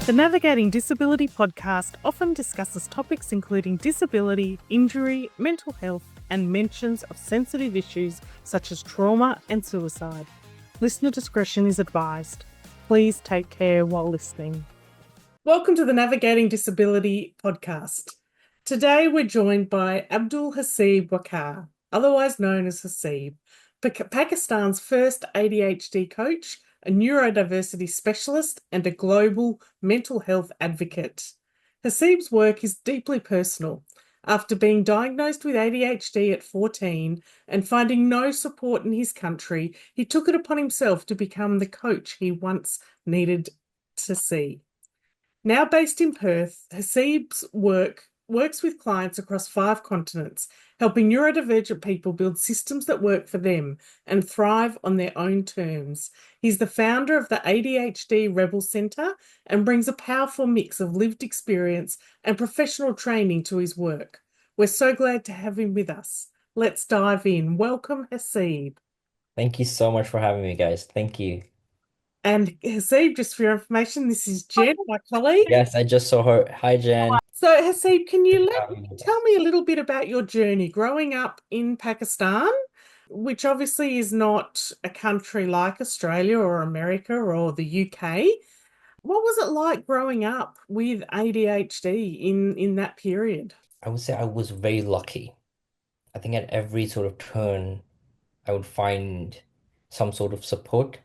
The Navigating Disability podcast often discusses topics including disability, injury, mental health, and mentions of sensitive issues such as trauma and suicide. Listener discretion is advised. Please take care while listening. Welcome to the Navigating Disability podcast. Today we're joined by Abdul Haseeb Wakar, otherwise known as Haseeb, Pakistan's first ADHD coach, a neurodiversity specialist, and a global mental health advocate. Haseeb's work is deeply personal. After being diagnosed with ADHD at 14 and finding no support in his country, he took it upon himself to become the coach he once needed to see. Now based in Perth, Haseeb's works with clients across 5 continents, helping neurodivergent people build systems that work for them and thrive on their own terms. He's the founder of the ADHD Rebel Centre and brings a powerful mix of lived experience and professional training to his work. We're so glad to have him with us. Let's dive in. Welcome, Haseeb. Thank you so much for having me, guys. Thank you. And Haseeb, just for your information, this is Jen, my colleague. Yes, I just saw her. Hi, Jen. So, Haseeb, can you Having me. tell me a little bit about your journey growing up in Pakistan, which obviously is not a country like Australia or America or the UK. What was it like growing up with ADHD in that period? I would say I was very lucky. I think at every sort of turn, I would find some sort of support.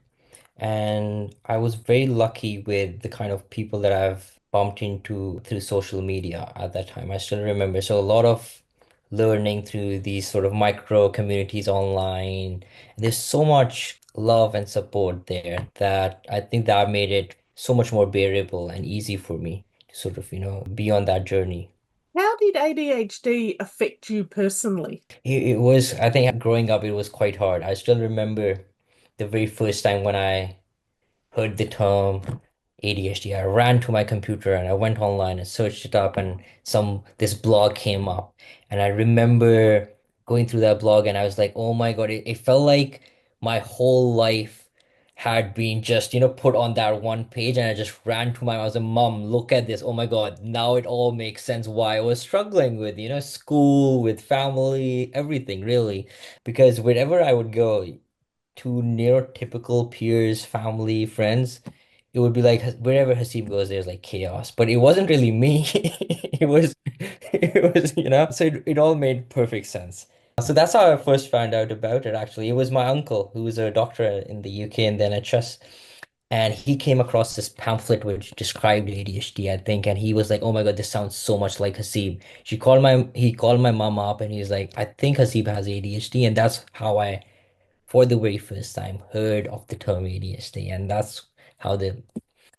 And I was very lucky with the kind of people that I've bumped into through social media at that time. I still remember. So a lot of learning through these sort of micro communities online. There's so much love and support there that I think that made it so much more bearable and easy for me to sort of, be on that journey. How did ADHD affect you personally? It was, I think growing up, it was quite hard. I still remember the very first time when I heard the term ADHD. I ran to my computer and I went online and searched it up, and this blog came up. And I remember going through that blog and I was like, oh my God, it felt like my whole life had been just, put on that one page. And I just ran to my, I was like, Mom, look at this. Oh my God, now it all makes sense why I was struggling with, school, with family, everything really. Because wherever I would go, to neurotypical peers, family, friends, it would be like wherever Haseeb goes, there's like chaos. But it wasn't really me. It was, so it all made perfect sense. So that's how I first found out about it, actually. It was my uncle who was a doctor in the UK and then at NHS. And he came across this pamphlet which described ADHD, I think, and he was like, "Oh my God, this sounds so much like Haseeb." He called my mom up and he's like, "I think Haseeb has ADHD," and that's how I for the very first time heard of the term ADHD, and that's how the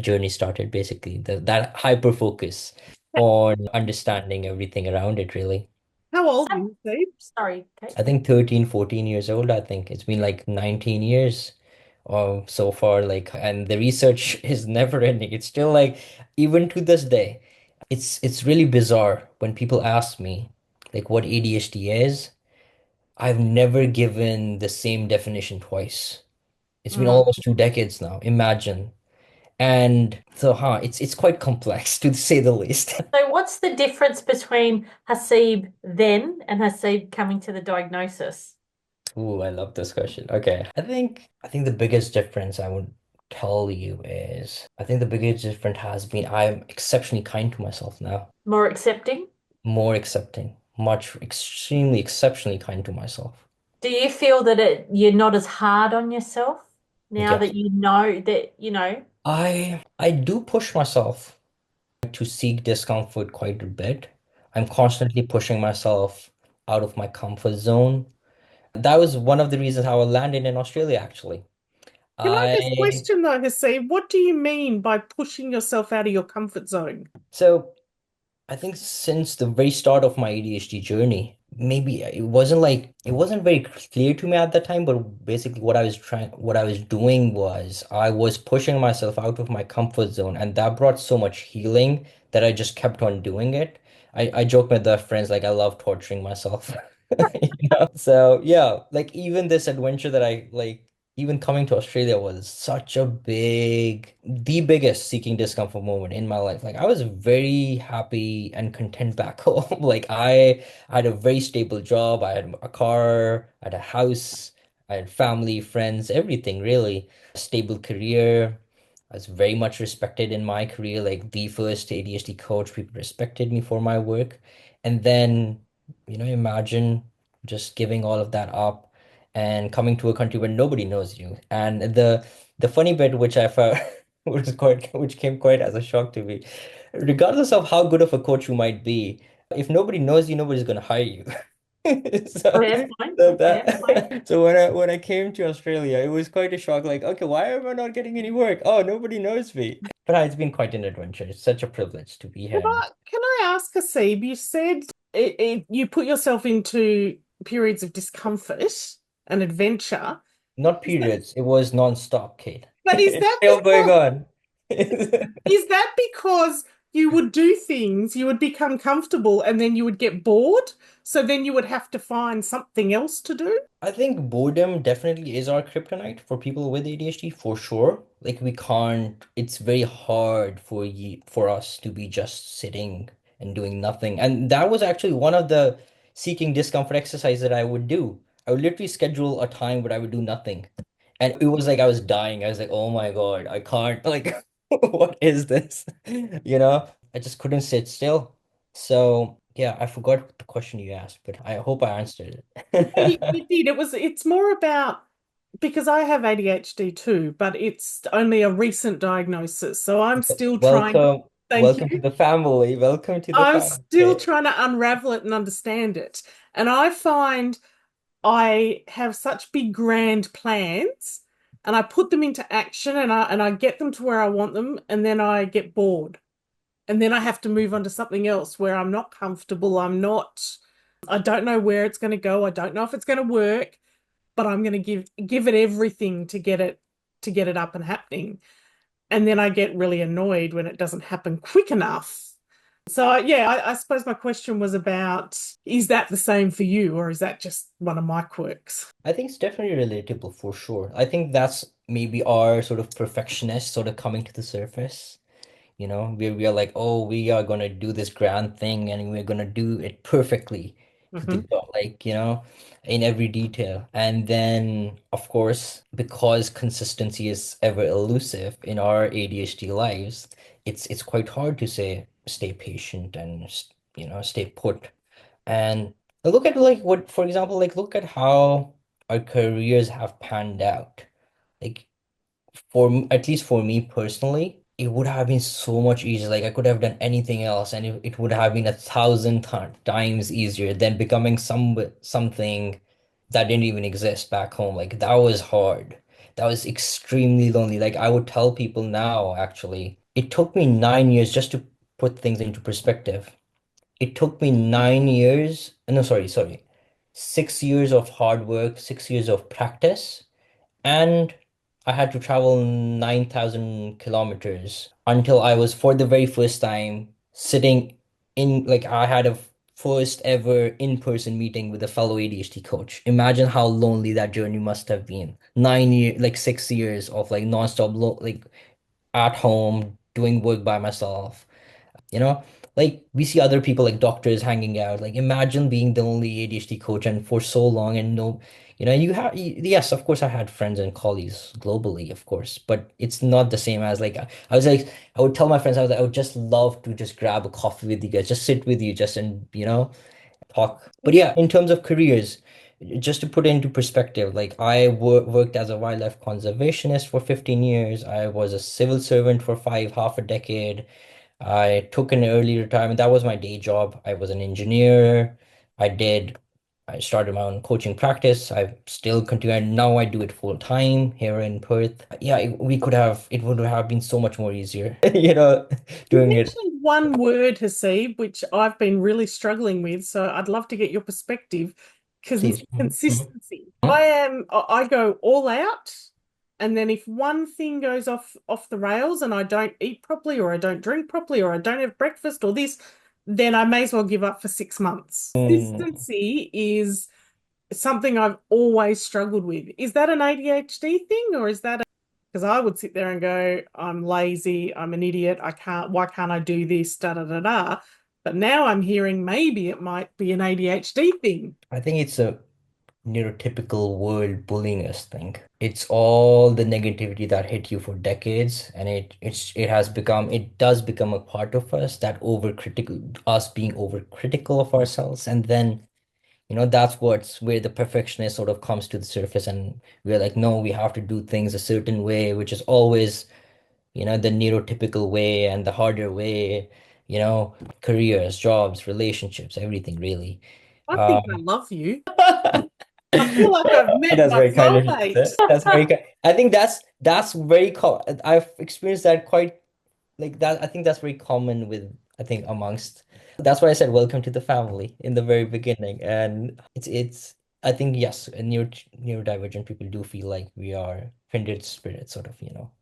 journey started, basically. That hyper focus on understanding everything around it, really. How old are you, Haseeb? Sorry, Kate. I think 13, 14 years old, I think. It's been like 19 years so far, like, and the research is never ending. It's still like, even to this day, it's really bizarre when people ask me like what ADHD is. I've never given the same definition twice. It's been Mm. almost 2 decades now. Imagine. And so, it's quite complex to say the least. So what's the difference between Haseeb then and Haseeb coming to the diagnosis? Ooh, I love this question. Okay. I think the biggest difference I would tell you is I think the biggest difference has been I'm exceptionally kind to myself now. More accepting? More accepting, much extremely exceptionally kind to myself. Do you feel that you're not as hard on yourself now Yes. that you know that? I do push myself to seek discomfort quite a bit. I'm constantly pushing myself out of my comfort zone. That was one of the reasons how I landed in Australia, actually. Can I I just question though, Haseeb, what do you mean by pushing yourself out of your comfort zone? so I think since the very start of my ADHD journey, maybe it wasn't very clear to me at that time, but basically what I was doing was I was pushing myself out of my comfort zone, and that brought so much healing that I just kept on doing it. I joke with the friends like I love torturing myself. So yeah, like even this adventure that I like even coming to Australia was such a the biggest seeking discomfort moment in my life. Like I was very happy and content back home. I had a very stable job. I had a car, I had a house, I had family, friends, everything really. Stable career. I was very much respected in my career, like the first ADHD coach. People respected me for my work. And then, imagine just giving all of that up and coming to a country where nobody knows you. And the funny bit, which I found which came quite as a shock to me, regardless of how good of a coach you might be, if nobody knows you, nobody's gonna hire you. So, Fair point. so Fair point. that so when I came to Australia, it was quite a shock. Like, okay, why am I not getting any work? Oh, nobody knows me. But it's been quite an adventure. It's such a privilege to be Can here. I ask, Haseeb, you said you put yourself into periods of discomfort and adventure. Not Is that, periods. It was non-stop, Kate. but is It's that still going because on. is that because you would do things, you would become comfortable, and then you would get bored? So then you would have to find something else to do? I think boredom definitely is our kryptonite for people with ADHD for sure. Like we can't, it's very hard for us to be just sitting and doing nothing. And that was actually one of the seeking discomfort exercise that I would do. I would literally schedule a time where I would do nothing. And it was like I was dying. I was like, oh my God, I can't like what is this? I just couldn't sit still. So yeah, I forgot the question you asked, but I hope I answered it. You did. It's more about because I have ADHD too, but it's only a recent diagnosis. So I'm still trying, Welcome, thank welcome to you. the family. Welcome to the I'm family. still Okay. trying to unravel it and understand it. And I find I have such big grand plans and I put them into action and I get them to where I want them and then I get bored. And then I have to move on to something else where I'm not comfortable. I don't know where it's going to go. I don't know if it's going to work, but I'm going to give it everything to get it up and happening. And then I get really annoyed when it doesn't happen quick enough. So yeah, I suppose my question was about, is that the same for you, or is that just one of my quirks? I think it's definitely relatable for sure. I think that's maybe our sort of perfectionist sort of coming to the surface. Where we are like, oh, we are gonna do this grand thing and we're gonna do it perfectly to the Hmm. dot, like, in every detail. And then, of course, because consistency is ever elusive in our ADHD lives, it's quite hard to say stay patient and stay put. And look at like what, for example, like look at how our careers have panned out. Like at least for me personally, it would have been so much easier. Like I could have done anything else, and it would have been 1,000 times easier than becoming something that didn't even exist back home. Like that was hard. That was extremely lonely. Like I would tell people now, actually, it took me 9 years just to put things into perspective. It took me 9 years. No, sorry. 6 years of hard work, 6 years of practice and I had to travel 9,000 kilometers until I was, for the very first time, sitting like, I had a first ever in-person meeting with a fellow ADHD coach. Imagine how lonely that journey must have been. 9 years, like 6 years of like nonstop, like at home, doing work by myself. You know, like we see other people like doctors hanging out. Like imagine being the only ADHD coach and for so long and no, yes, of course I had friends and colleagues globally, of course, but it's not the same as like I was like I would tell my friends I was like I would just love to just grab a coffee with you guys, just sit with you, just and talk. But yeah, in terms of careers, just to put it into perspective, like I worked as a wildlife conservationist for 15 years. I was a civil servant for half a decade. I took an early retirement. That was my day job. I was an engineer. I did, I started my own coaching practice. I still continue. And now I do it full time here in Perth. Yeah, it would have been so much more easier, You doing it. mentioned one word, Haseeb, which I've been really struggling with. So I'd love to get your perspective. Please. Mhm. Consistency. Mhm. I go all out, and then if one thing goes off the rails and I don't eat properly, or I don't drink properly, or I don't have breakfast, or this, then I may as well give up for 6 months. Mm. Consistency is something I've always struggled with. Is that an ADHD thing, or is that because I would sit there and go, I'm lazy, I'm an idiot, why can't I do this, da da da da. But now I'm hearing maybe it might be an ADHD thing. I think it's a neurotypical world bullying us thing. It's all the negativity that hit you for decades, and it does become a part of us, that overcritical us being overcritical of ourselves, and then that's what's where the perfectionist sort of comes to the surface, and we're like, no, we have to do things a certain way, which is always, the neurotypical way and the harder way, you know, careers, jobs, relationships, everything really. I think I Um, love you. I feel like I've met That's my very kind of you to say. soulmate. That's very kind. I think that's very I've experienced that quite like that. I think that's very common with I think amongst. That's why I said welcome to the family in the very beginning, and it's. I think yes, neurodivergent people do feel like we are kindred spirits, sort of,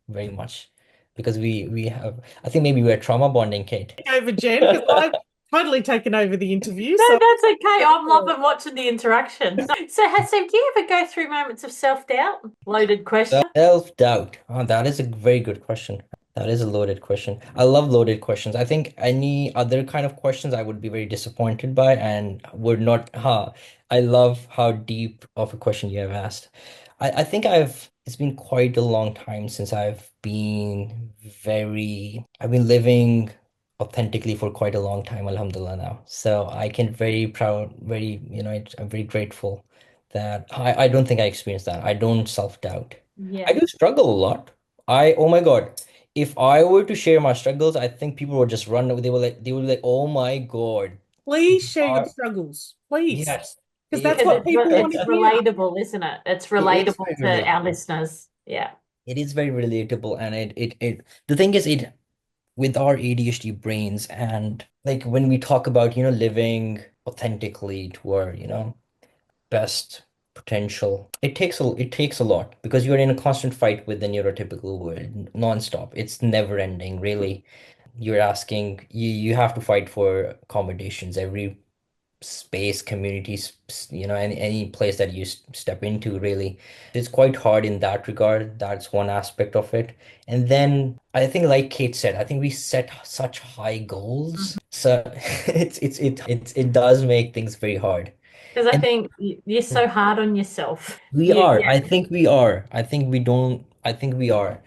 very much, because we have. I think maybe we're trauma bonding, Kate. Take over, Jen, because I've totally taken over the interview. No, So that's okay. I'm loving watching the interaction. So, Hasib, do you ever go through moments of self-doubt? Loaded question. Self-doubt. Oh, that is a very good question. That is a loaded question. I love loaded questions. I think any other kind of questions I would be very disappointed by and would not. I love how deep of a question you have asked. I think it's been quite a long time since I've been living authentically for quite a long time, alhamdulillah now. So I can very proud, I'm very grateful that I don't think I experienced that. I don't self-doubt. I Yeah. do struggle a lot. Oh my God, if I were to share my struggles, I think people would just run away. They would be like, oh my God, you please share your are, struggles, please, yes. because that's Because what people want it's to hear. relatable, isn't it? It's It is relatable very to our relatable. listeners. Yeah. It is very relatable, and the thing is, with our ADHD brains, and like when we talk about, living authentically to our, best potential, it takes a lot because you're in a constant fight with the neurotypical world nonstop. It's never ending, really. You have to fight for accommodations every space, communities, any place that you step into, really. It's quite hard in that regard. That's one aspect of it. And then I think, like Kate said, I think we set such high goals. So it does make things very hard. Because I And think you're so hard on yourself. we You, are. yeah. I think we are. I think we don't. I think we are.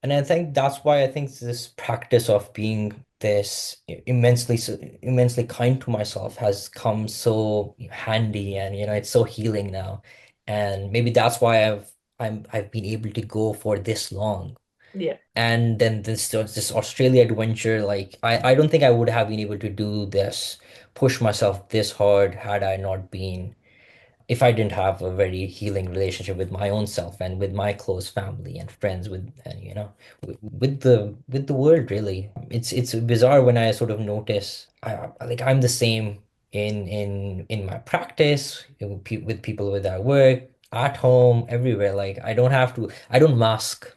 And I think that's why I think this practice of being this immensely kind to myself has come so handy, and it's so healing now. And maybe that's why I've been able to go for this long. Yeah. And then this Australia adventure, like I don't think I would have been able to do this, push myself this hard had I not been if I didn't have a very healing relationship with my own self and with my close family and friends and with the world, really. It's bizarre when I sort of notice like I'm the same in my practice with people with at work, at home, everywhere. Like I don't mask,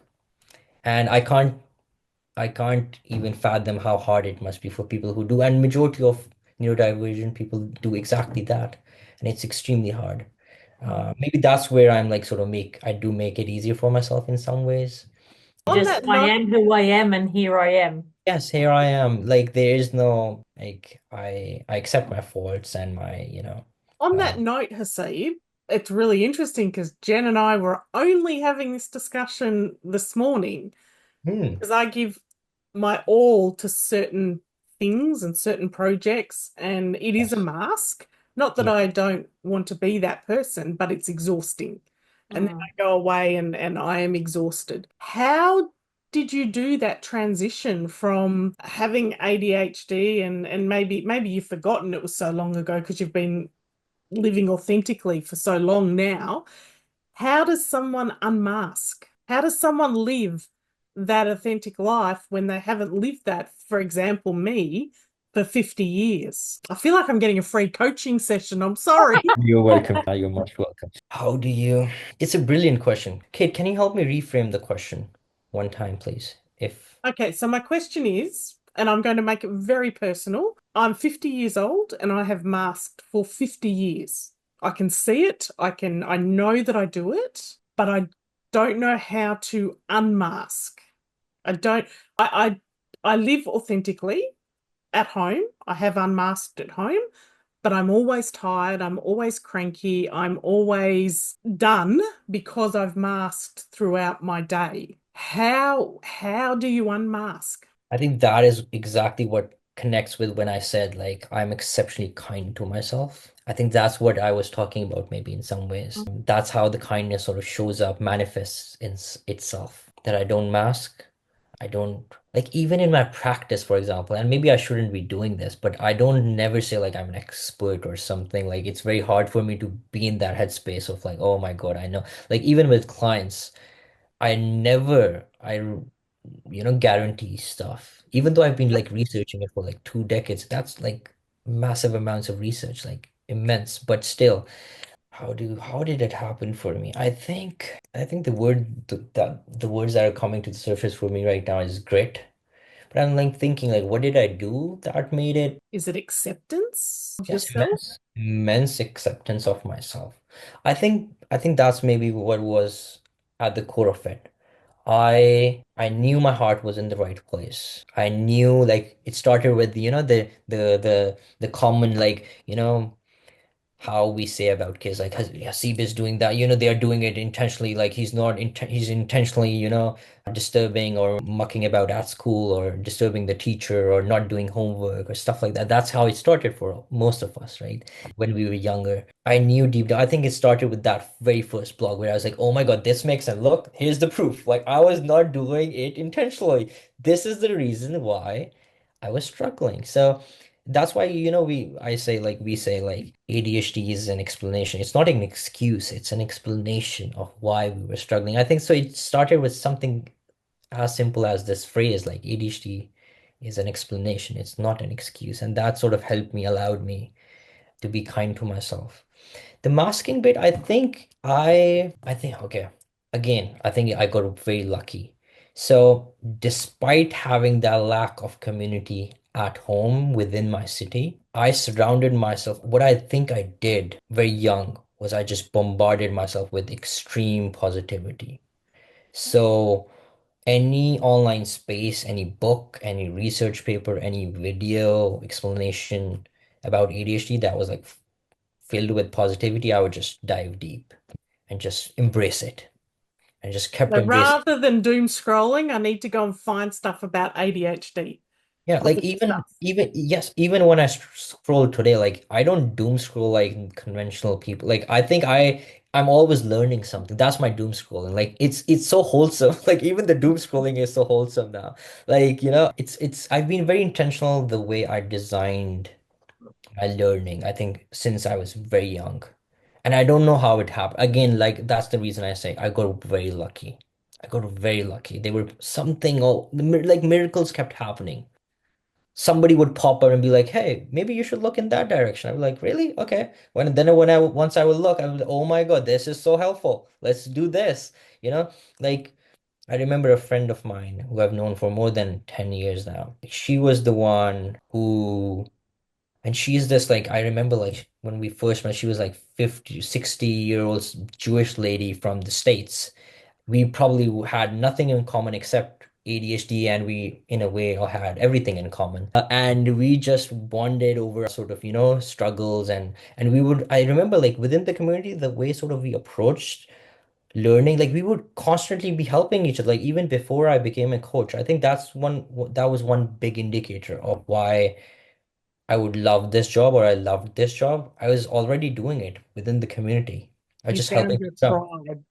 and I can't even fathom how hard it must be for people who do, and majority of neurodivergent people do exactly that, and it's extremely hard. Maybe that's where I'm like sort of I do make it easier for myself in some ways. On Just that I note, am who I am, and here I am. Yes, here I am. Like there is no like I accept my faults and my on uh, that note, Haseeb, it's really interesting because Jen and I were only having this discussion this morning hmm, because I give my all to certain things and certain projects, and it is a yes, mask. Not that yeah. I don't want to be that person, but it's exhausting. And then Mm. I go away and I am exhausted. How did you do that transition from having ADHD and maybe you've forgotten it was so long ago because you've been living authentically for so long now? How does someone unmask? How does someone live that authentic life when they haven't lived that, for example, me, for 50 years? I feel like I'm getting a free coaching session. I'm sorry. You're welcome. You're most welcome. How do you? It's a brilliant question. Kate, can you help me reframe the question one time, please? If Okay, so my question is, and I'm going to make it very personal. I'm 50 years old and I have masked for 50 years. I can see it. I know that I do it, but I don't know how to unmask. I don't, I live authentically at home. I have unmasked at home, but I'm always tired. I'm always cranky. I'm always done because I've masked throughout my day. How do you unmask? I think that is exactly what connects with when I said like I'm exceptionally kind to myself. I think that's what I was talking about maybe in some ways. That's how the kindness sort of shows up, manifests in itself. That I don't mask. I don't like even in my practice, for example, and maybe I shouldn't be doing this, but I don't never say like I'm an expert or something. Like it's very hard for me to be in that headspace of like, oh my God, I know. Like even with clients, I guarantee stuff. Even though I've been like researching it for like 2 decades, that's like massive amounts of research, like immense. But still, how did it happen for me? I think the words that are coming to the surface for me right now is grit. But I'm like thinking like what did I do that made it? Is it acceptance of Yes, yourself? immense acceptance of myself. I think that's maybe what was at the core of it. I knew my heart was in the right place. I knew like it started with the common like how we say about kids like Haseeb is doing that, they are doing it intentionally, like he's intentionally disturbing or mucking about at school or disturbing the teacher or not doing homework or stuff like that. That's how it started for most of us, right? When we were younger, I knew deep down. I think it started with that very first blog where I was like, oh my God, this makes sense. Look, here's the proof. Like I was not doing it intentionally. This is the reason why I was struggling. So that's why, we say like ADHD is an explanation. It's not an excuse, it's an explanation of why we were struggling. I think so. It started with something as simple as this phrase like ADHD is an explanation, it's not an excuse. And that sort of helped me, allowed me to be kind to myself. The masking bit, I think, okay, again, I think I got very lucky. So, despite having that lack of community at home within my city, I surrounded myself. What I think I did very young was I just bombarded myself with extreme positivity. So, any online space, any book, any research paper, any video explanation about ADHD that was like filled with positivity, I would just dive deep and just embrace it and just kept So embracing. rather than doom scrolling, I need to go and find stuff about ADHD. Yeah, like Positive even stuff. even yes, even when I scroll today, like I don't doom scroll like conventional people. Like I think I'm always learning something. That's my doom scrolling. Like it's so wholesome. Like even the doom scrolling is so wholesome now. Like, it's I've been very intentional the way I designed my learning, I think, since I was very young. And I don't know how it happened. Again, like that's the reason I say I got very lucky. I got very lucky. They were something, oh, like miracles kept happening. Somebody would pop up and be like, "Hey, maybe you should look in that direction." I'd be like, "Really? Okay." When I once I would look, I would, "Oh my God, this is so helpful. Let's do this." You know, like I remember a friend of mine who I've known for more than 10 years now. She was the one who and she's this like I remember like when we first met, she was like 50, 60-year old Jewish lady from the States. We probably had nothing in common except ADHD, and we in a way all had everything in common. And we just bonded over sort of, struggles, and we would I remember like within the community, the way sort of we approached learning, like we would constantly be helping each other. Like even before I became a coach, I think that was one big indicator of why I would love this job or I loved this job. I was already doing it within the community. I was You just helping found your people out. tribe.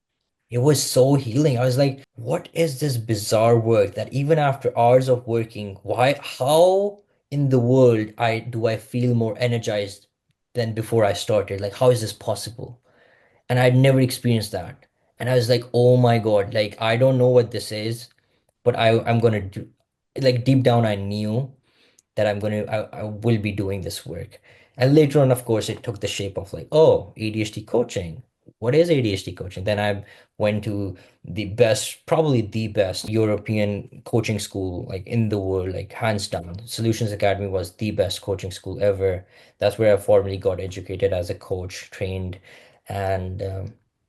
It was so healing. I was like, what is this bizarre work that even after hours of working, how in the world I feel more energized than before I started? Like, how is this possible? And I'd never experienced that. And I was like, oh my God, like I don't know what this is, but I'm gonna do, like deep down I knew that I will be doing this work. And later on, of course, it took the shape of like, oh, ADHD coaching. what is ADHD coaching? Then I went to the best, probably the best European coaching school like in the world, like hands down. Solutions Academy was the best coaching school ever. That's where I formally got educated as a coach, trained, and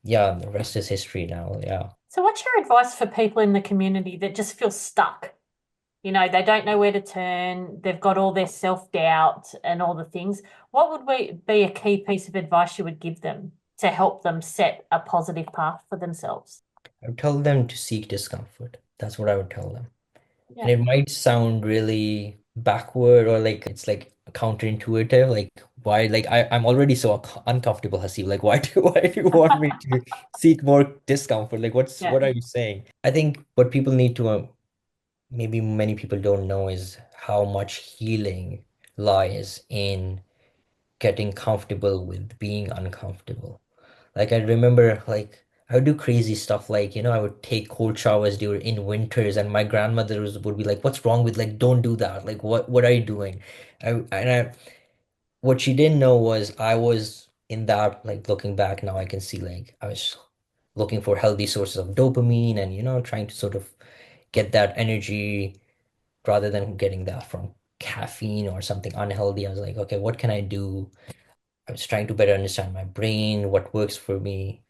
yeah, the rest is history now. Yeah. So, what's your advice for people in the community that just feel stuck? They don't know where to turn. They've got all their self-doubt and all the things. What would be a key piece of advice you would give them to help them set a positive path for themselves? I would tell them to seek discomfort. That's what I would tell them. And Yeah. it might sound really backward or like it's like counterintuitive. Like why like I'm already so uncomfortable, Haseeb. Like why do you want me to seek more discomfort? Like Yeah. what are you saying? I think what people need to maybe many people don't know is how much healing lies in getting comfortable with being uncomfortable. Like I remember like I would do crazy stuff like, I would take cold showers during in winters and my grandmother would be like, "What's wrong with like don't do that. Like what are you doing?" What she didn't know was I was in that like looking back now I can see like I was looking for healthy sources of dopamine and trying to sort of get that energy rather than getting that from caffeine or something unhealthy. I was like, okay, what can I do? I was trying to better understand my brain, what works for me.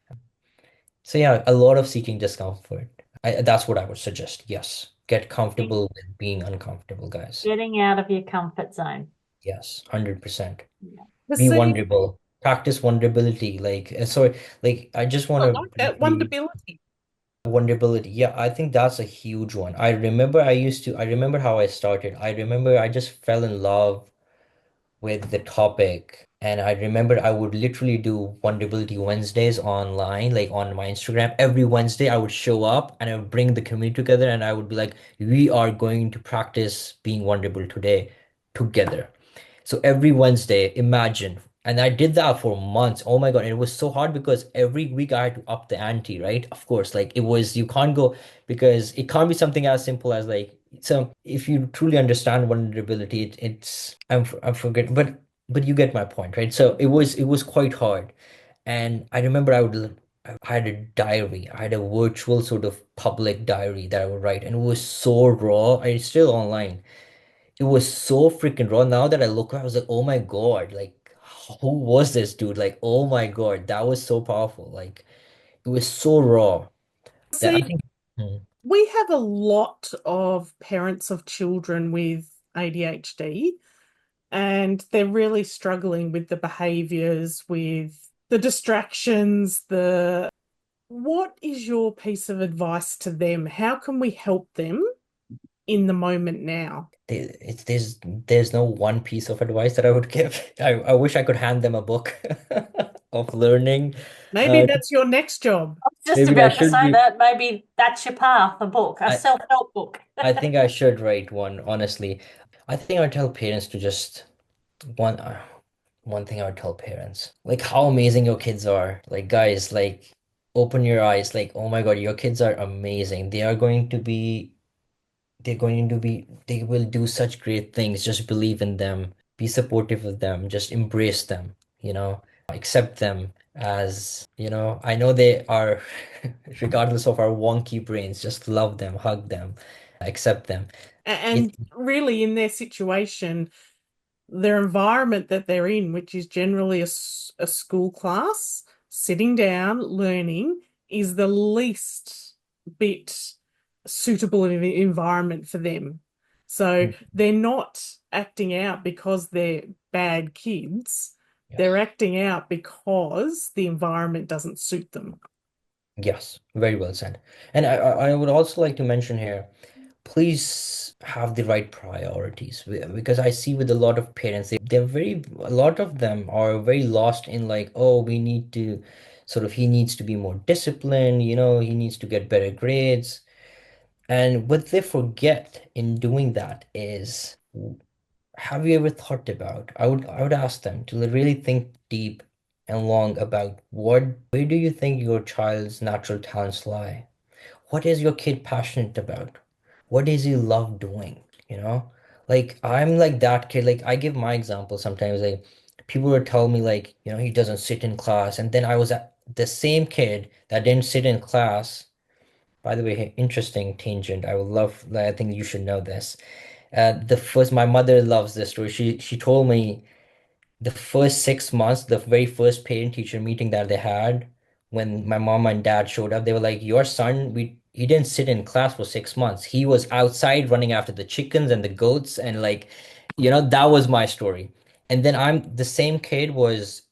So yeah, a lot of seeking discomfort. That's what I would suggest. Yes. Get comfortable with being uncomfortable, guys. Getting out of your comfort zone. Yes, 100%. Yeah. Be Perceive, vulnerable. Practice vulnerability. Like, sorry, like, I just want I to like that briefly, wondability. vulnerability. Yeah, I think that's a huge one. I remember how I started. I remember I just fell in love with the topic. And I remember I would literally do Vulnerability Wednesdays online, like on my Instagram. Every Wednesday, I would show up and I would bring the community together and I would be like, we are going to practice being vulnerable today together. So every Wednesday, imagine. And I did that for months. Oh my God. And it was so hard because every week I had to up the ante, right? Of course, like it was, you can't go because it can't be something as simple as like, so if you truly understand vulnerability, I'm forget, but you get my point, right? So it was quite hard. And I remember I had a diary. I had a virtual sort of public diary that I would write, and it was so raw. It's still online. It was so freaking raw. Now that I look, I was like, oh my God, like who was this dude? Like, oh my God, that was so powerful. Like, it was so raw that I See, think. Hmm, we have a lot of parents of children with ADHD, and they're really struggling with the behaviors, with the distractions, the what is your piece of advice to them? How can we help them in the moment now? there's no one piece of advice that I would give. I wish I could hand them a book of learning. Maybe that's your next job. I was just Maybe I about to should say be. that. Maybe that's your path, a book, a I self-help book. I think I should write one, honestly. I think I would tell parents to just one one thing I would tell parents, like how amazing your kids are. Like guys, like open your eyes. Like oh my God, your kids are amazing. They will do such great things. Just believe in them. Be supportive of them. Just embrace them. Accept them as, I know they are, regardless of our wonky brains, just love them, hug them, accept them. It, And really, in their situation, their environment that they're in, which is generally a school class, sitting down, learning, is the least bit suitable environment for them. So they're not acting out because they're bad kids. They're yes, acting out because the environment doesn't suit them. yes, very well said. And I would also like to mention here, please have the right priorities because I see with a lot of parents, a lot of them are very lost in like, oh, we need to sort of, he needs to be more disciplined, he needs to get better grades. And what they forget in doing that is, have you ever thought about, I would ask them to really think deep and long about where do you think your child's natural talents lie? What is your kid passionate about? What does he love doing? You know? Like I'm like that kid. Like I give my example sometimes. Like people would tell me like, he doesn't sit in class. And then I was the same kid that didn't sit in class. By the way, interesting tangent. I would love, like, I think you should know this. My mother loves this story. She told me the first 6 months, the very first parent teacher meeting that they had, when my mom and dad showed up, they were like, "Your son, he didn't sit in class for 6 months. He was outside running after the chickens and the goats, and like, that was my story." And then the same kid was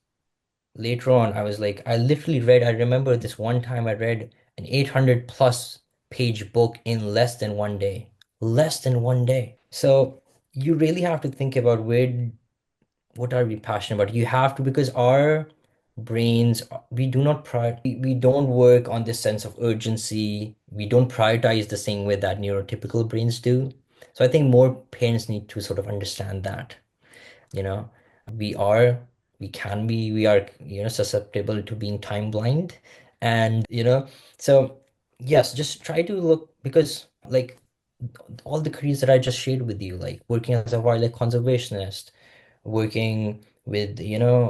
later on, I was like, I remember this one time I read an 800 plus page book in less than one day. Less than one day. So you really have to think about what are we passionate about? You have to, because our brains, we don't work on this sense of urgency. We don't prioritize the same way that neurotypical brains do. So I think more parents need to sort of understand that, you know, we are, we are, susceptible to being time blind. And, so yes, just try to look, because like all the careers that I just shared with you, like working as a wildlife conservationist, working with,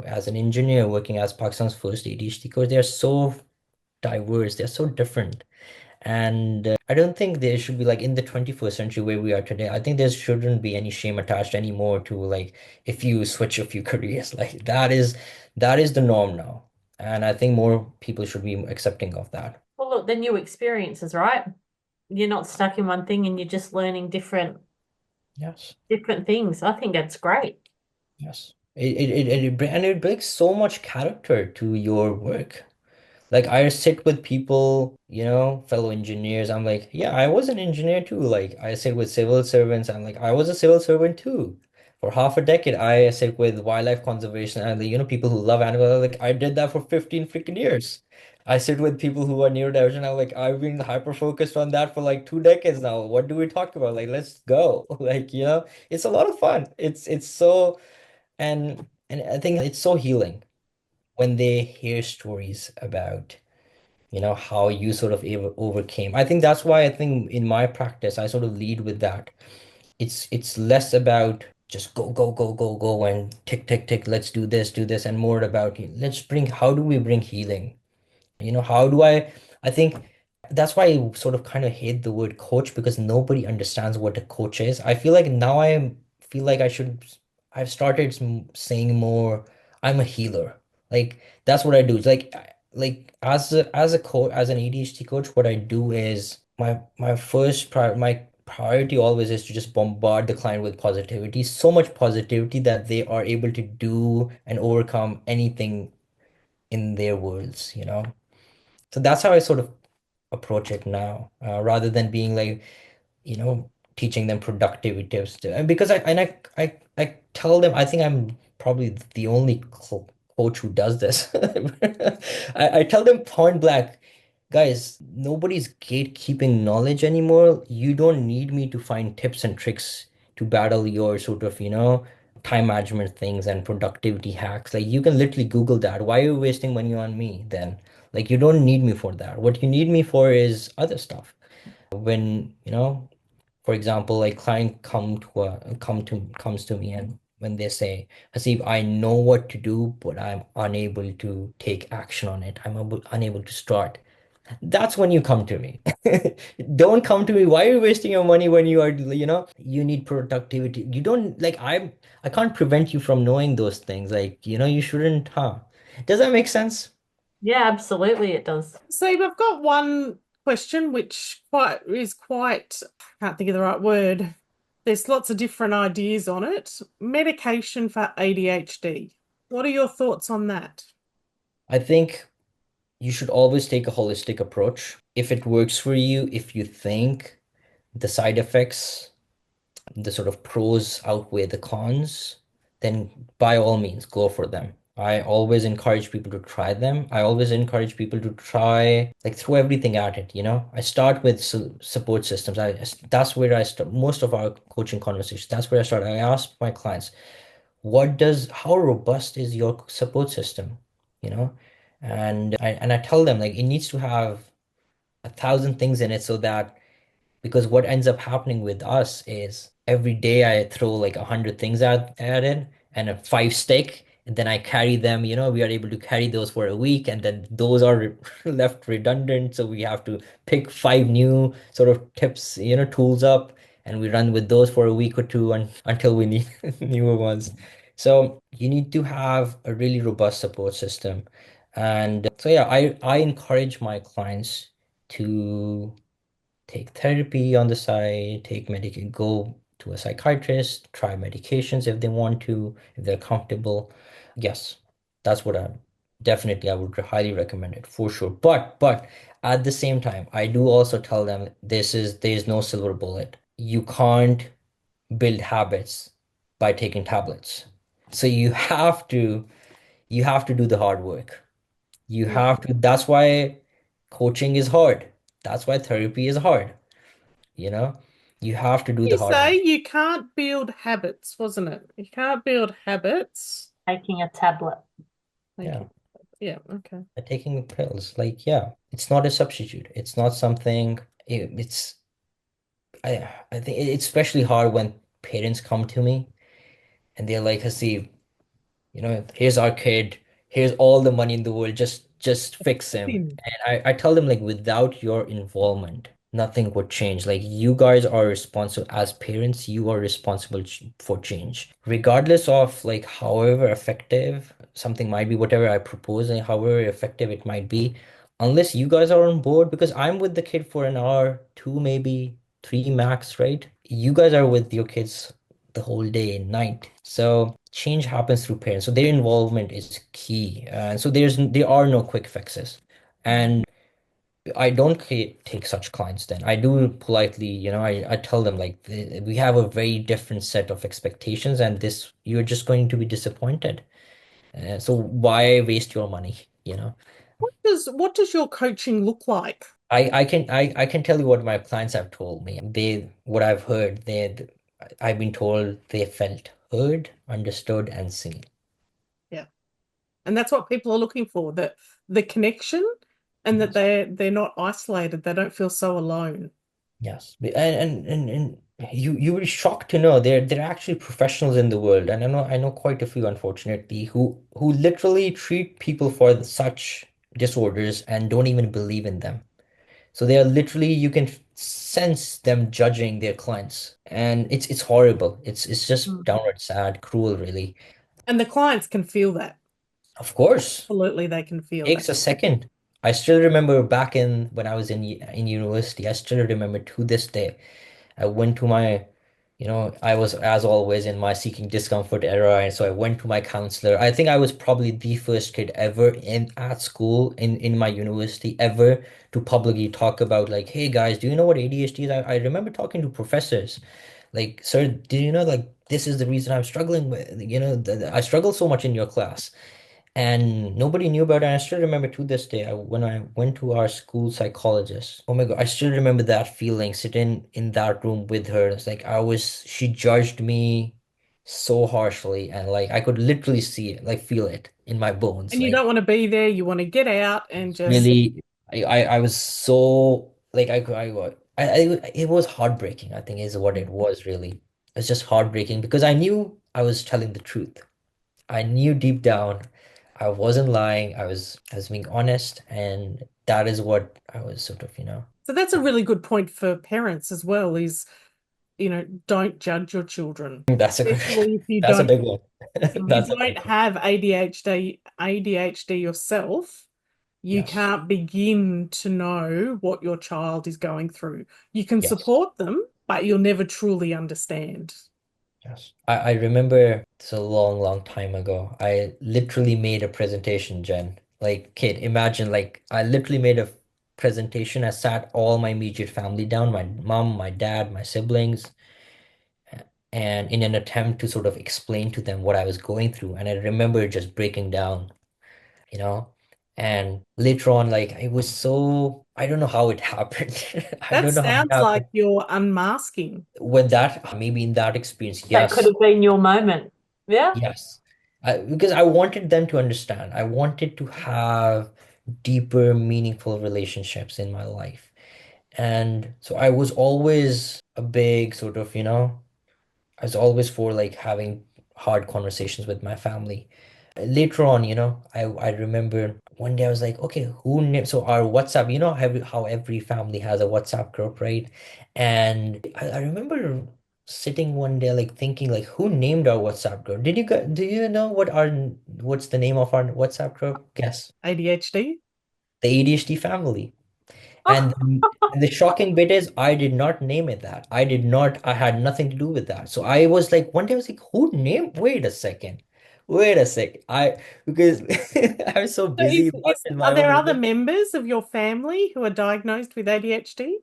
as an engineer, working as Pakistan's first ADHD coach. They're so diverse, they're so different. And I don't think there should be, like, in the 21st century where we are today, I think there shouldn't be any shame attached anymore to, like, if you switch a few careers. Like, that is the norm now. And I think more people should be accepting of that. Well, look, the new experiences, right? You're not stuck in one thing and you're just learning Yes. different things. I think that's great. Yes. And it brings so much character to your work. Like, I sit with people, fellow engineers. I'm like, yeah, I was an engineer too. Like, I sit with civil servants. I'm like, I was a civil servant too. For half a decade, I sit with wildlife conservation and people who love animals. Like, I did that for 15 freaking years. I sit with people who are neurodivergent. I'm like, I've been hyper focused on that for like 2 decades now. What do we talk about? Like, let's go. Like, it's a lot of fun. It's so, and I think it's so healing when they hear stories about, how you sort of overcame. I think that's why I think in my practice I sort of lead with that. It's less about just go go go go go and tick tick tick, let's do this, and more about, how do we bring healing. How do I think that's why I sort of kind of hate the word coach, because nobody understands what a coach is. I feel like now feel like I've started saying more, I'm a healer. Like, that's what I do. It's like as a coach, as an ADHD coach, what I do is my priority always is to just bombard the client with positivity, so much positivity that they are able to do and overcome anything in their worlds. So that's how I sort of approach it now, rather than being like, teaching them productivity tips. And because I tell them, I think I'm probably the only coach who does this. I tell them point blank, guys, nobody's gatekeeping knowledge anymore. You don't need me to find tips and tricks to battle your sort of, time management things and productivity hacks. Like, you can literally Google that. Why are you wasting money on me then? Like, you don't need me for that. What you need me for is other stuff. When, for example, like, client comes to me, and when they say, Haseeb, I know what to do, but I'm unable to take action on it. I'm unable to start. That's when you come to me. Don't come to me. Why are you wasting your money when you need productivity? You don't, like, I can't prevent you from knowing those things. Like, you shouldn't, huh? Does that make sense? Yeah, absolutely it does. So I've got one question which quite, I can't think of the right word. There's lots of different ideas on it. Medication for ADHD. What are your thoughts on that? I think you should always take a holistic approach. If it works for you, if you think the side effects, the sort of pros outweigh the cons, then by all means go for them. I always encourage people to try them. I always encourage people to try, like, throw everything at it. I start with support systems. That's where I start most of our coaching conversations. That's where I start. I ask my clients, how robust is your support system? You know, and I tell them, like, it needs to have 1,000 things in it, so that, because what ends up happening with us is every day I throw like 100 things at it, and a five stick, and then I carry them, we are able to carry those for a week, and then those are left redundant. So we have to pick five new sort of tips, tools up, and we run with those for a week or two until we need newer ones. So you need to have a really robust support system. And so yeah, I encourage my clients to take therapy on the side, take medication, go to a psychiatrist, try medications if they want to, if they're comfortable. Yes, that's what I would highly recommend it for sure. But at the same time, I do also tell them there's no silver bullet. You can't build habits by taking tablets. So you have to do the hard work. You Yeah. have to, that's why coaching is hard. That's why therapy is hard. You know, you have to do the You hard work. say you can't build habits, wasn't it? You can't build habits. Taking a tablet. Thank Yeah, you. Yeah, okay. taking pills, like, yeah, it's not a substitute. It's not something. It's I think it's especially hard when parents come to me and they're like, Haseeb, here's our kid, here's all the money in the world, just fix him. Thin. And I tell them, like, without your involvement, nothing would change. Like, you guys are responsible as parents, you are responsible for change. Regardless of, like, however effective something might be, whatever I propose and however effective it might be, unless you guys are on board, because I'm with the kid for an hour, two, maybe three max, right? You guys are with your kids the whole day and night. So change happens through parents. So their involvement is key. And so there are no quick fixes. And I don't take such clients then. I do politely, I tell them, like, we have a very different set of expectations, and this, you're just going to be disappointed. So why waste your money, you know? What does your coaching look like? I can tell you what my clients have told me. What I've heard, I've been told they felt heard, understood, and seen. Yeah. And that's what people are looking for, the connection and that Yes. they're not isolated. They don't feel so alone. Yes. And you will be shocked to know they're actually professionals in the world. And I know quite a few, unfortunately, who literally treat people for such disorders and don't even believe in them. So they are literally, you can sense them judging their clients. And it's horrible. It's just Mm. downright sad, cruel, really. And the clients can feel that. Of course. Absolutely, they can feel Takes that. a second. I still remember back in when I was in university, I still remember to this day. I went to my, I was, as always, in my seeking discomfort era, and so I went to my counselor. I think I was probably the first kid ever in at school in my university ever to publicly talk about, like, hey guys, do you know what ADHD is? I remember talking to professors, like, sir, do you know, like, this is the reason I'm struggling with, I struggle so much in your class. And nobody knew about it. And I still remember to this day, when I went to our school psychologist. Oh my God, I still remember that feeling sitting in that room with her. It's like she judged me so harshly, and like I could literally see it, like feel it in my bones. And you Like, don't want to be there. You want to get out and just, really, I was so, like, it was heartbreaking, I think is what it was really. It's just heartbreaking because I knew I was telling the truth. I knew deep down I wasn't lying. I was being honest, and that is what I was sort of, so that's a really good point for parents as well, is, don't judge your children. that's a good, Especially if that's a big one. you That's a big don't one. have ADHD yourself, you Yes. can't begin to know what your child is going through. You can Yes. support them, but you'll never truly understand. Yes. I remember it's a long, long time ago. I literally made a presentation, Jen. Like, kid, imagine, like, I literally made a presentation. I sat all my immediate family down, my mom, my dad, my siblings, and in an attempt to sort of explain to them what I was going through. And I remember just breaking down, you know. And later on, like, it was so, I don't know how it happened. I That don't know how it sounds like happened. you're unmasking. When that, maybe in that experience, That could yes, have been your moment. Yeah. yes. Because I wanted them to understand. I wanted to have deeper, meaningful relationships in my life. And so I was always a big sort of, I was always for, like, having hard conversations with my family. Later on, I remember one day I was like, okay, who named so our WhatsApp, how every family has a WhatsApp group, right? And I remember sitting one day like thinking like who named our WhatsApp group? Do you know what's the name of our WhatsApp group? Guess. ADHD? The ADHD family. And the shocking bit is I did not name it that. I had nothing to do with that. So I was like, one day I was like, who named? Wait a second. Wait a sec. Because I was so So busy lost in are my there own other world. members of your family who are diagnosed with ADHD?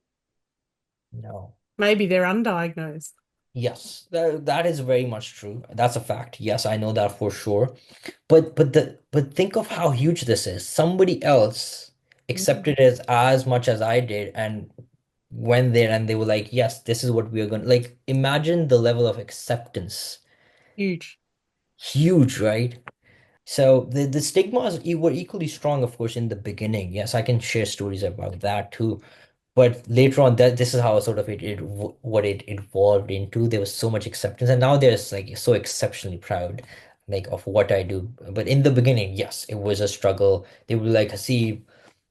No. Maybe they're undiagnosed. Yes, that is very much true. That's a fact. Yes, I know that for sure. But think of how huge this is. Somebody else Mm, accepted it as much as I did and went there and they were like, yes, this is what we are going to like. Imagine the level of acceptance. huge. Huge, right? So the stigmas were equally strong, of course, in the beginning. Yes, I can share stories about that too. But later on, that this is how sort of what it evolved into. There was so much acceptance, and now there's like so exceptionally proud, like of what I do. But in the beginning, yes, it was a struggle. They were like, Haseeb,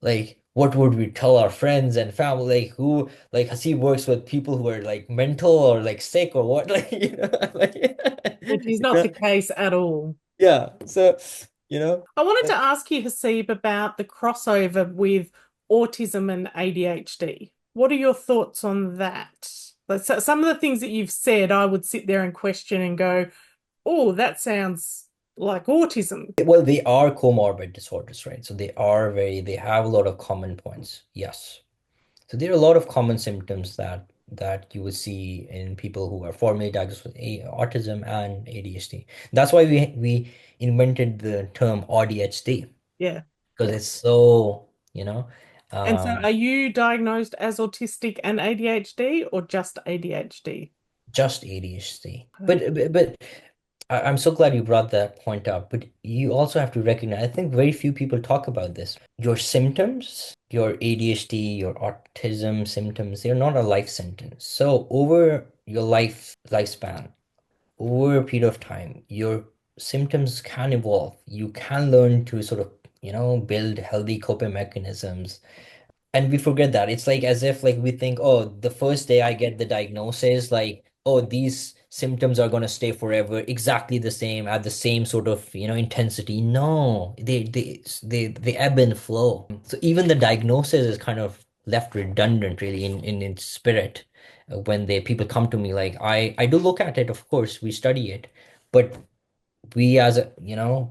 like what would we tell our friends and family? Like who, like Haseeb works with people who are like mental or like sick or what, like like Which is you not know, the case at all. yeah. So you know. I wanted to ask you, Haseeb, about the crossover with autism and ADHD. What are your thoughts on that? Some of the things that you've said, I would sit there and question and go, oh, that sounds like autism. Well, they are comorbid disorders, right? So they have a lot of common points. Yes. So there are a lot of common symptoms that you will see in people who are formally diagnosed with autism and ADHD. That's why we invented the term ADHD Yeah, because yeah. it's so, And so um, are you diagnosed as autistic and ADHD or just ADHD? just ADHD. Okay. But I'm so glad you brought that point up, but you also have to recognize, I think very few people talk about this. Your symptoms, your ADHD, your autism symptoms, they're not a life sentence. So over your lifespan, over a period of time, your symptoms can evolve. You can learn to sort of, build healthy coping mechanisms and we forget that. It's like as if like we think, oh, the first day I get the diagnosis, like, oh, these symptoms are gonna stay forever, exactly the same, at the same sort of, intensity. No, they ebb and flow. So even the diagnosis is kind of left redundant, really, in its spirit. When they people come to me, like I do look at it, of course, we study it, but we as a,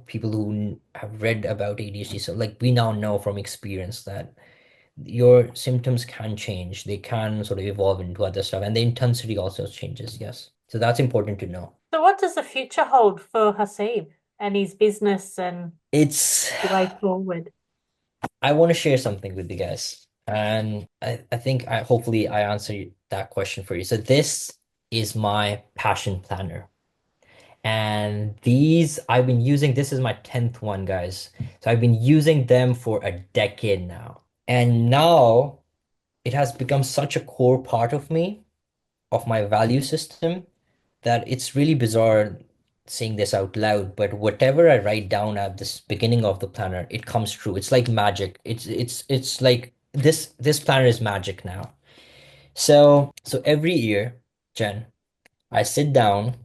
people who have read about ADHD, so like we now know from experience that your symptoms can change. They can sort of evolve into other stuff, and the intensity also changes. Yes. So that's important to know. So what does the future hold for Haseeb and his business and It's, the way forward? I want to share something with you guys. And I think hopefully I answer that question for you. So this is my passion planner. And I've been using, this is my 10th one, guys. So I've been using them for a decade now. And now it has become such a core part of me, of my value system, that it's really bizarre saying this out loud, but whatever I write down at this beginning of the planner, it comes true. It's like magic. It's like this planner is magic now. So every year, Jen, I sit down.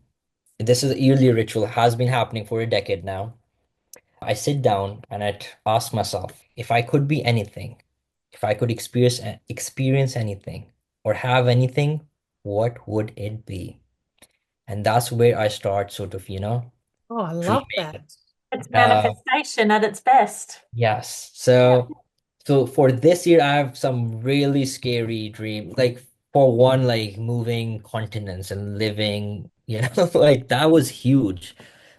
This is a yearly ritual, has been happening for a decade now. I sit down and I ask myself, if I could be anything, if I could experience anything or have anything, what would it be? And that's where I start sort of, Oh, I love dreaming. that. It's Uh, manifestation at its best. yes. Yeah. So for this year, I have some really scary dreams. Like for one, like moving continents and living, like that was huge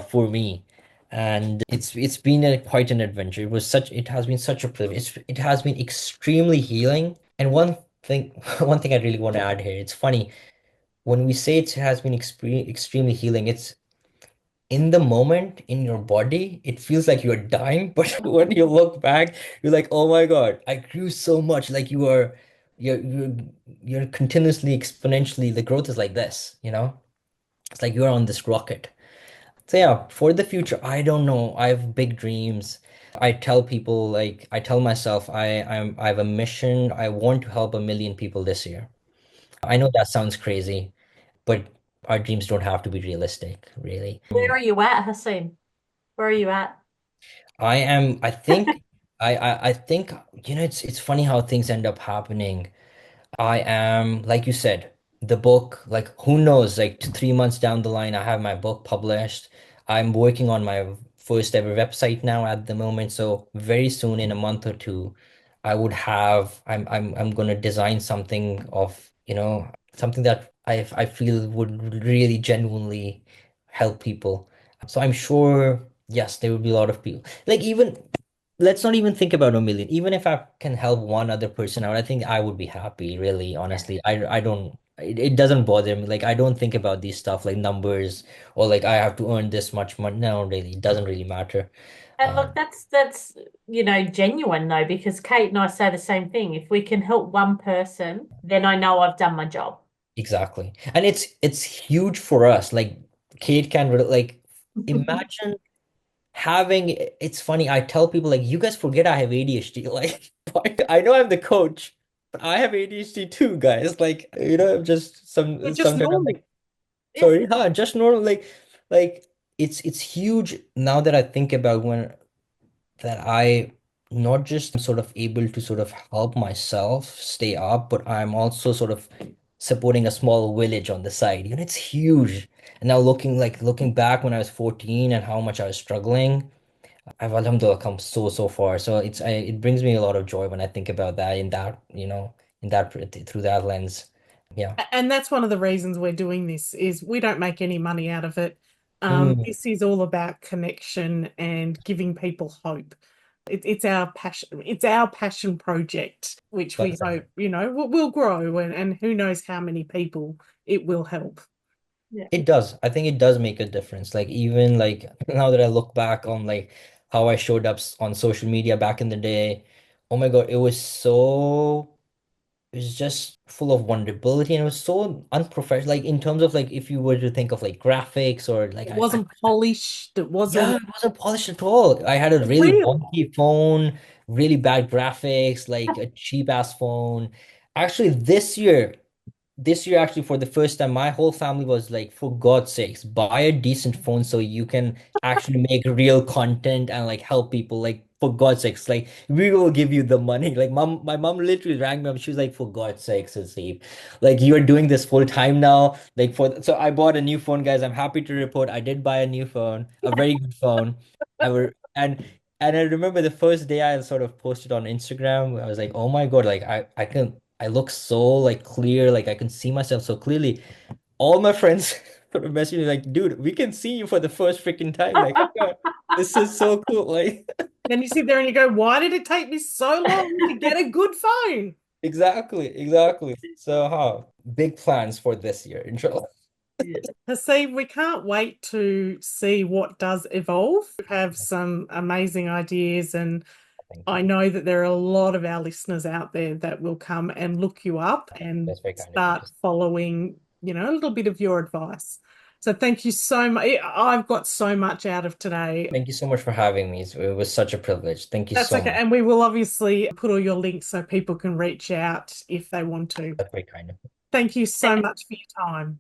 for me. And it's been quite an adventure. It has been such a privilege. It has been extremely healing. And one thing, one thing I really want to add here, it's funny when we say it has been extremely healing, it's in the moment in your body, it feels like you're dying, but when you look back, you're like, oh my God, I grew so much. Like you're you're continuously exponentially, the growth is like this, It's like you're on this rocket. So yeah, for the future, I don't know. I have big dreams. I tell people like I tell myself I have a mission. I want to help 1 million people this year. I know that sounds crazy, but our dreams don't have to be realistic, really. Where are you at, Haseem? Where are you at? I think I think it's funny how things end up happening. I am, like you said, the book, like who knows, like 3 months down the line, I have my book published. I'm working on my first ever website now at the moment. So very soon, in a month or two, I would have, I'm gonna design something of, something that I feel would really genuinely help people. So I'm sure, yes, there will be a lot of people. Like even let's not even think about 1 million. Even if I can help one other person out, I think I would be happy, really, Yeah. honestly. I don't it doesn't bother me. Like I don't think about these stuff like numbers or like I have to earn this much money. No, really, it doesn't really matter. And look, Um, that's genuine though, because Kate and I say the same thing. If we can help one person, then I know I've done my job. exactly. And it's huge for us. Like Kate can like imagine having it's funny, I tell people like you guys forget I have ADHD. Like I know I'm the coach, but I have ADHD too, guys. Like, just You're just sometimes I'm normal. like, Yeah. sorry, huh? Just normal. Like it's huge now that I think about when that I not just sort of able to sort of help myself stay up, but I'm also sort of supporting a small village on the side. It's huge. And now looking back when I was 14 and how much I was struggling. I've alhamdulillah come so far. So it brings me a lot of joy when I think about that in that through that lens. Yeah. And that's one of the reasons we're doing this is we don't make any money out of it. Mm, This is all about connection and giving people hope. It's our passion. It's our passion project, which we that's it. hope, will grow and who knows how many people it will help. Yeah. It does. I think it does make a difference. Like even like now that I look back on like how I showed up on social media back in the day, oh my God, it was just full of vulnerability and it was so unprofessional. Like in terms of like if you were to think of like graphics or like It I wasn't polished. It yeah, wasn't it wasn't polished at all. I had a really real. wonky phone, really bad graphics, like a cheap ass phone. Actually, this year actually for the first time my whole family was like, for God's sakes, buy a decent phone so you can actually make real content and like help people, like for God's sakes, like we will give you the money. Like my mom literally rang me up, she was like, for God's sakes, Steve, like you are doing this full time now, like so I bought a new phone, guys. I'm happy to report I did buy a new phone, a very good phone. I were and I remember the first day I sort of posted on Instagram, I was like, oh my God, like I look so like clear, like I can see myself so clearly. All my friends sort of messaged me like, dude, we can see you for the first freaking time. Like, oh my God, this is so cool. Like, Then you sit there and you go, why did it take me so long to get a good phone? exactly. So, big plans for this year, inshallah. Yeah. Haseeb, we can't wait to see what does evolve. We have some amazing ideas, and Thank you. I know that there are a lot of our listeners out there that will come and look you up and That's very kind of you. start following, a little bit of your advice. So thank you so much. I've got so much out of today. Thank you so much for having me. It was such a privilege. Thank you That's so okay. much. And we will obviously put all your links so people can reach out if they want to. That's very kind of you. Thank you so much for your time.